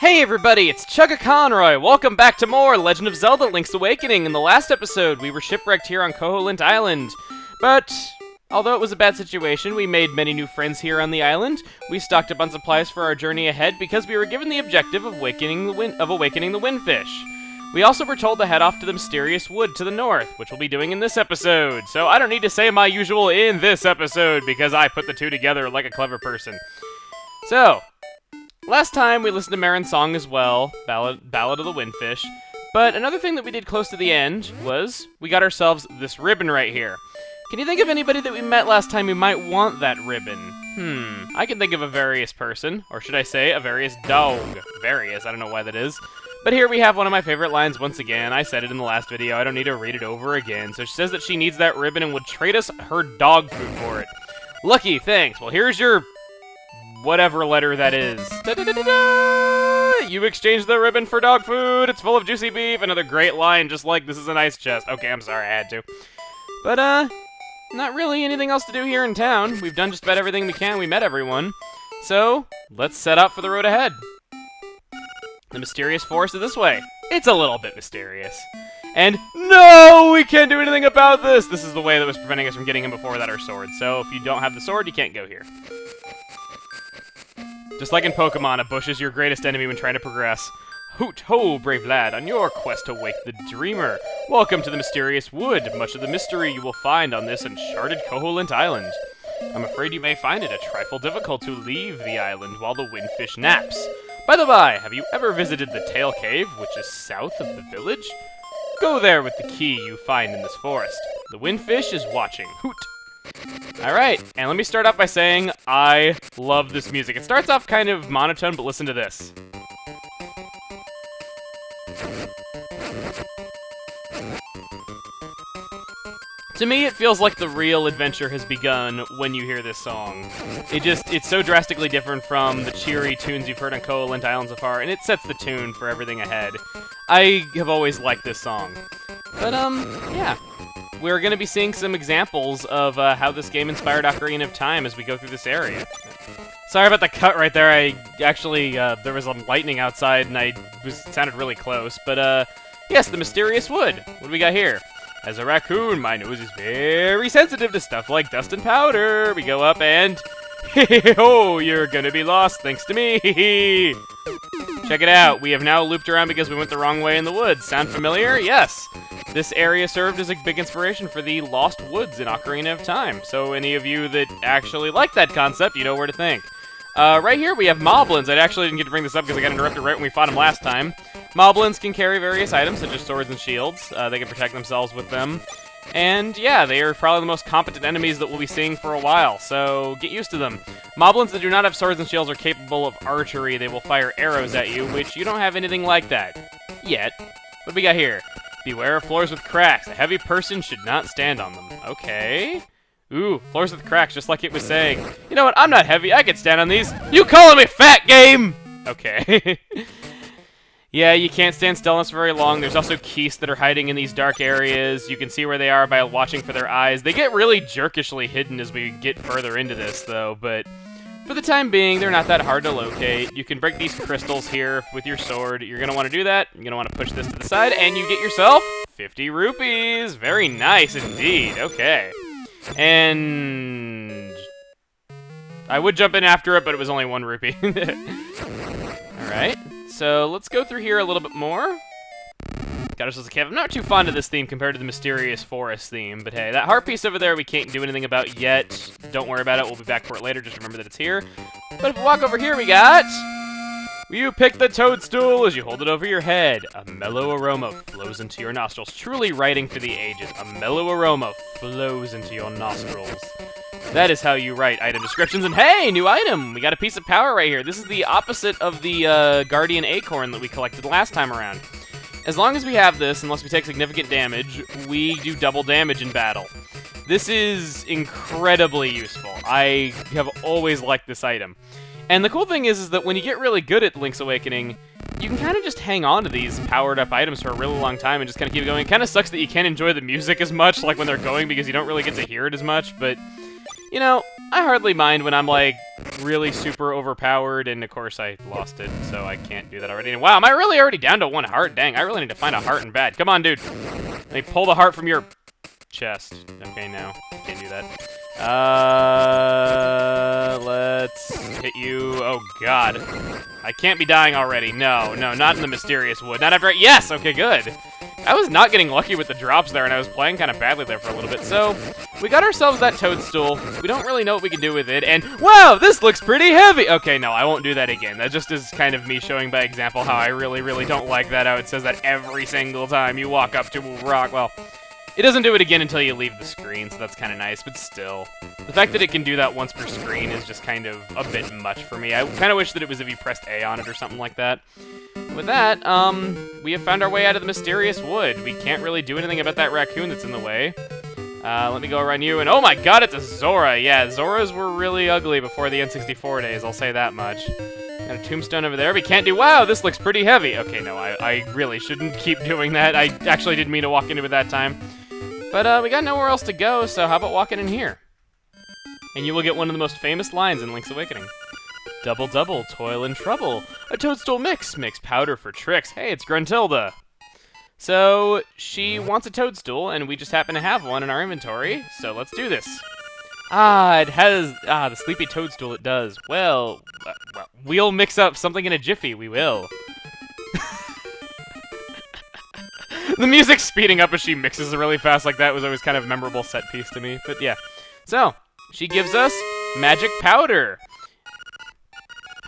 Hey everybody, it's Chugga Conroy! Welcome back to more Legend of Zelda Link's Awakening. In the last episode, we were shipwrecked here on Koholint Island. But, although it was a bad situation, we made many new friends here on the island. We stocked up on supplies for our journey ahead because we were given the objective of awakening the Windfish. We also were told to head off to the mysterious wood to the north, which we'll be doing in this episode. So I don't need to say my usual in this episode because I put the two together like a clever person. So, last time we listened to Marin's song as well, Ballad of the Windfish, but another thing that we did close to the end was we got ourselves this ribbon right here. Can you think of anybody that we met last time who might want that ribbon? I can think of a various person, or should I say a various dog. Various, I don't know why that is. But here we have one of my favorite lines once again. I said it in the last video, I don't need to read it over again. So she says that she needs that ribbon and would trade us her dog food for it. Lucky, thanks. Well, here's your whatever letter that is. Da-da-da-da-da! You exchanged the ribbon for dog food. It's full of juicy beef. Another great line, just like this is an ice chest. Okay, I'm sorry, I had to. But, not really anything else to do here in town. We've done just about everything we can. We met everyone. So, let's set out for the road ahead. The mysterious forest is this way. It's a little bit mysterious. And, no! We can't do anything about this! This is the way that was preventing us from getting in before without our sword. So, if you don't have the sword, you can't go here. Just like in Pokemon, a bush is your greatest enemy when trying to progress. Hoot ho, brave lad, on your quest to wake the dreamer. Welcome to the mysterious wood. Much of the mystery you will find on this uncharted Koholint Island. I'm afraid you may find it a trifle difficult to leave the island while the Windfish naps. By the by, have you ever visited the Tail Cave, which is south of the village? Go there with the key you find in this forest. The Windfish is watching. Hoot! Alright, and let me start off by saying I love this music. It starts off kind of monotone, but listen to this. To me, it feels like the real adventure has begun when you hear this song. It's so drastically different from the cheery tunes you've heard on Koholint Island so far, and it sets the tune for everything ahead. I have always liked this song. But, yeah. We're going to be seeing some examples of how this game inspired Ocarina of Time as we go through this area. Sorry about the cut right there. I actually, there was lightning outside and it sounded really close. But, yes, the mysterious wood. What do we got here? As a raccoon, my nose is very sensitive to stuff like dust and powder. We go up and, oh, you're going to be lost thanks to me. Check it out. We have now looped around because we went the wrong way in the woods. Sound familiar? Yes. This area served as a big inspiration for the Lost Woods in Ocarina of Time. So any of you that actually like that concept, you know where to think. Right here we have moblins. I actually didn't get to bring this up because I got interrupted right when we fought them last time. Moblins can carry various items such as swords and shields. They can protect themselves with them. And yeah, they are probably the most competent enemies that we'll be seeing for a while, so get used to them. Moblins that do not have swords and shields are capable of archery. They will fire arrows at you, which you don't have anything like that. Yet. What do we got here? Beware of floors with cracks. A heavy person should not stand on them. Okay. Ooh, floors with cracks, just like it was saying. You know what? I'm not heavy. I can stand on these. You calling me fat, game? Okay. Yeah, you can't stand still on this for very long. There's also keys that are hiding in these dark areas. You can see where they are by watching for their eyes. They get really jerkishly hidden as we get further into this, though, but for the time being, they're not that hard to locate. You can break these crystals here with your sword. You're going to want to do that. You're going to want to push this to the side, and you get yourself 50 rupees. Very nice indeed. Okay. And I would jump in after it, but it was only 1 rupee. Alright. So let's go through here a little bit more. Got ourselves a cave. I'm not too fond of this theme compared to the mysterious forest theme, but hey, that heart piece over there we can't do anything about yet. Don't worry about it. We'll be back for it later. Just remember that it's here. But if we walk over here, we got... You pick the toadstool as you hold it over your head. A mellow aroma flows into your nostrils. Truly writing for the ages. A mellow aroma flows into your nostrils. That is how you write item descriptions. And hey, new item! We got a piece of power right here. This is the opposite of the Guardian Acorn that we collected last time around. As long as we have this, unless we take significant damage, we do double damage in battle. This is incredibly useful. I have always liked this item. And the cool thing is that when you get really good at Link's Awakening, you can kind of just hang on to these powered-up items for a really long time and just kind of keep going. It kind of sucks that you can't enjoy the music as much, like when they're going, because you don't really get to hear it as much, but... You know, I hardly mind when I'm, like, really super overpowered, and of course I lost it, so I can't do that already. And wow, am I really already down to 1 heart? Dang, I really need to find a heart in bad. Come on, dude. Let me pull the heart from your chest. Okay, no, can't do that. Let's hit you. Oh, God. I can't be dying already. No, not in the mysterious wood. Not after yes! Okay, good. I was not getting lucky with the drops there, and I was playing kind of badly there for a little bit. So, we got ourselves that Toadstool. We don't really know what we can do with it, and wow, this looks pretty heavy! Okay, no, I won't do that again. That just is kind of me showing by example how I really, really don't like that, how it says that every single time you walk up to a rock. Well, it doesn't do it again until you leave the screen, so that's kind of nice, but still. The fact that it can do that once per screen is just kind of a bit much for me. I kind of wish that it was if you pressed A on it or something like that. With that, we have found our way out of the mysterious wood. We can't really do anything about that raccoon that's in the way. Let me go around you, and oh my god, it's a Zora! Yeah, Zoras were really ugly before the N64 days, I'll say that much. Got a tombstone over there. We can't do... Wow, this looks pretty heavy! Okay, no, I really shouldn't keep doing that. I actually didn't mean to walk into it that time. But, we got nowhere else to go, so how about walking in here? And you will get one of the most famous lines in Link's Awakening. Double, double, toil and trouble. A toadstool mix, makes powder for tricks. Hey, it's Gruntilda. So, she wants a toadstool, and we just happen to have one in our inventory, so let's do this. It has... the sleepy toadstool, it does. Well, we'll mix up something in a jiffy, we will. The music's speeding up as she mixes it really fast like that was always kind of a memorable set piece to me, but yeah. So, she gives us magic powder.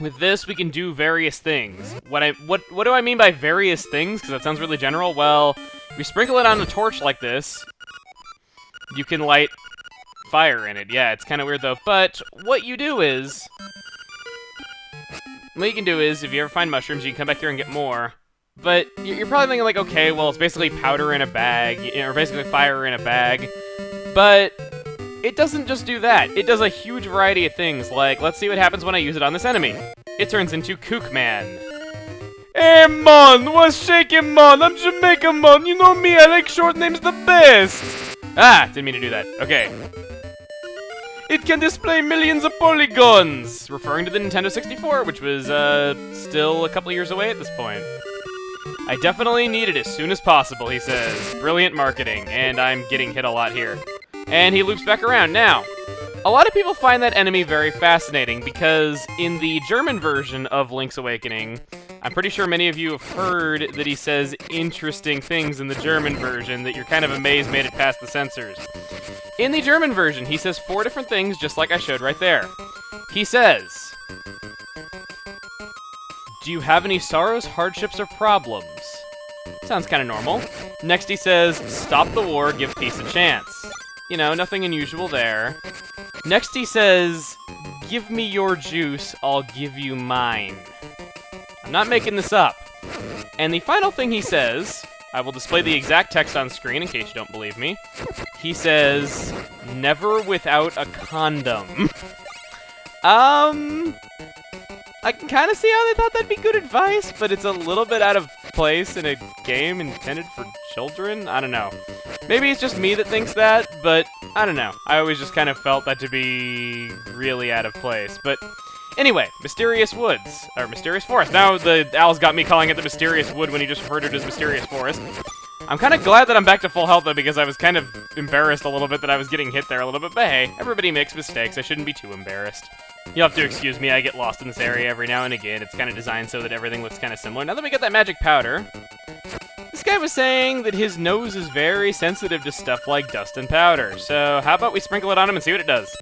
With this, we can do various things. What do I mean by various things? Because that sounds really general. Well, if you sprinkle it on a torch like this, you can light fire in it. Yeah, it's kind of weird though. But what you do is... What you can do is, if you ever find mushrooms, you can come back here and get more. But you're probably thinking like, okay, well, it's basically powder in a bag, or basically fire in a bag. But it doesn't just do that. It does a huge variety of things, like, let's see what happens when I use it on this enemy. It turns into Kook Man. Hey, man, what's shaking, man? I'm Jamaican, man. You know me, I like short names the best. Ah, didn't mean to do that. Okay. It can display millions of polygons, referring to the Nintendo 64, which was, still a couple years away at this point. I definitely need it as soon as possible, he says. Brilliant marketing, and I'm getting hit a lot here. And he loops back around. Now, a lot of people find that enemy very fascinating because in the German version of Link's Awakening, I'm pretty sure many of you have heard that he says interesting things in the German version that you're kind of amazed made it past the censors. In the German version, he says 4 different things just like I showed right there. He says, do you have any sorrows, hardships, or problems? Sounds kind of normal. Next he says, stop the war, give peace a chance. You know, nothing unusual there. Next he says, give me your juice, I'll give you mine. I'm not making this up. And the final thing he says, I will display the exact text on screen in case you don't believe me. He says, never without a condom. I can kind of see how they thought that'd be good advice, but it's a little bit out of place in a game intended for children? I don't know. Maybe it's just me that thinks that, but I don't know. I always just kind of felt that to be really out of place. But anyway, Mysterious Woods, or Mysterious Forest. Now the owl's got me calling it the Mysterious Wood when he just referred to it as Mysterious Forest. I'm kind of glad that I'm back to full health, though, because I was kind of embarrassed a little bit that I was getting hit there a little bit. But hey, everybody makes mistakes. I shouldn't be too embarrassed. You'll have to excuse me, I get lost in this area every now and again. It's kind of designed so that everything looks kind of similar. Now that we got that magic powder, this guy was saying that his nose is very sensitive to stuff like dust and powder. So how about we sprinkle it on him and see what it does?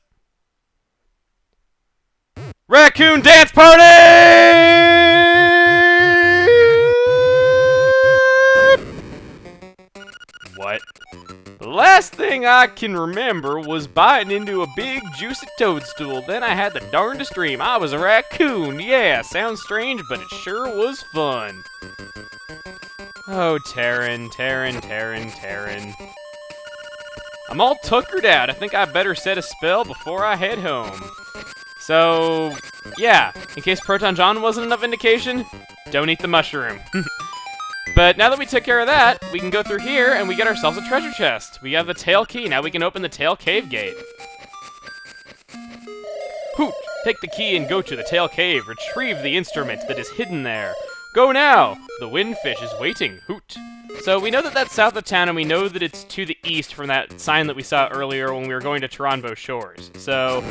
Raccoon Dance Party! What? The last thing I can remember was biting into a big, juicy toadstool. Then I had the darndest dream. I was a raccoon. Yeah, sounds strange, but it sure was fun. Oh, Terran. I'm all tuckered out. I think I better set a spell before I head home. So, yeah, in case Proton John wasn't enough indication, don't eat the mushroom. But now that we took care of that, we can go through here and we get ourselves a treasure chest. We have the tail key. Now we can open the tail cave gate. Hoot! Take the key and go to the Tail Cave. Retrieve the instrument that is hidden there. Go now! The Windfish is waiting. Hoot! So we know that that's south of town, and we know that it's to the east from that sign that we saw earlier when we were going to Taranbo Shores. So,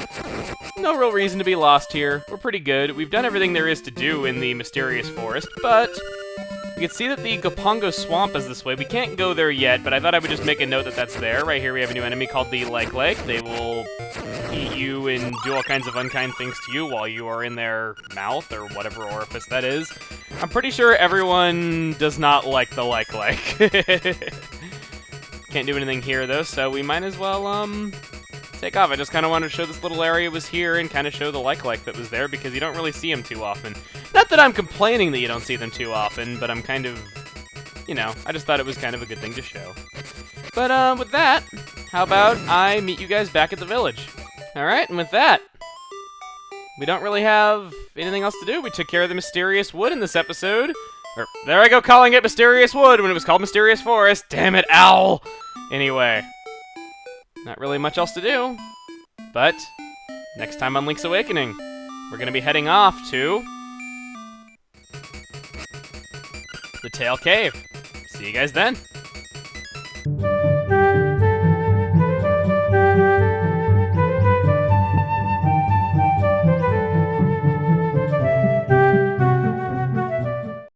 no real reason to be lost here. We're pretty good. We've done everything there is to do in the mysterious forest, but we can see that the Gopongo Swamp is this way. We can't go there yet, but I thought I would just make a note that that's there. Right here we have a new enemy called the Lake. They will eat you and do all kinds of unkind things to you while you are in their mouth or whatever orifice that is. I'm pretty sure everyone does not like the Lake. Can't do anything here though, so we might as well take off. I just kind of wanted to show this little area was here and kind of show the Lake that was there because you don't really see them too often. Not that I'm complaining that you don't see them too often, but I'm kind of, you know, I just thought it was kind of a good thing to show. But with that, how about I meet you guys back at the village? Alright, and with that, we don't really have anything else to do. We took care of the Mysterious Wood in this episode. Or, there I go calling it Mysterious Wood when it was called Mysterious Forest. Damn it, owl! Anyway, not really much else to do. But, next time on Link's Awakening, we're going to be heading off to the Tail Cave. See you guys then.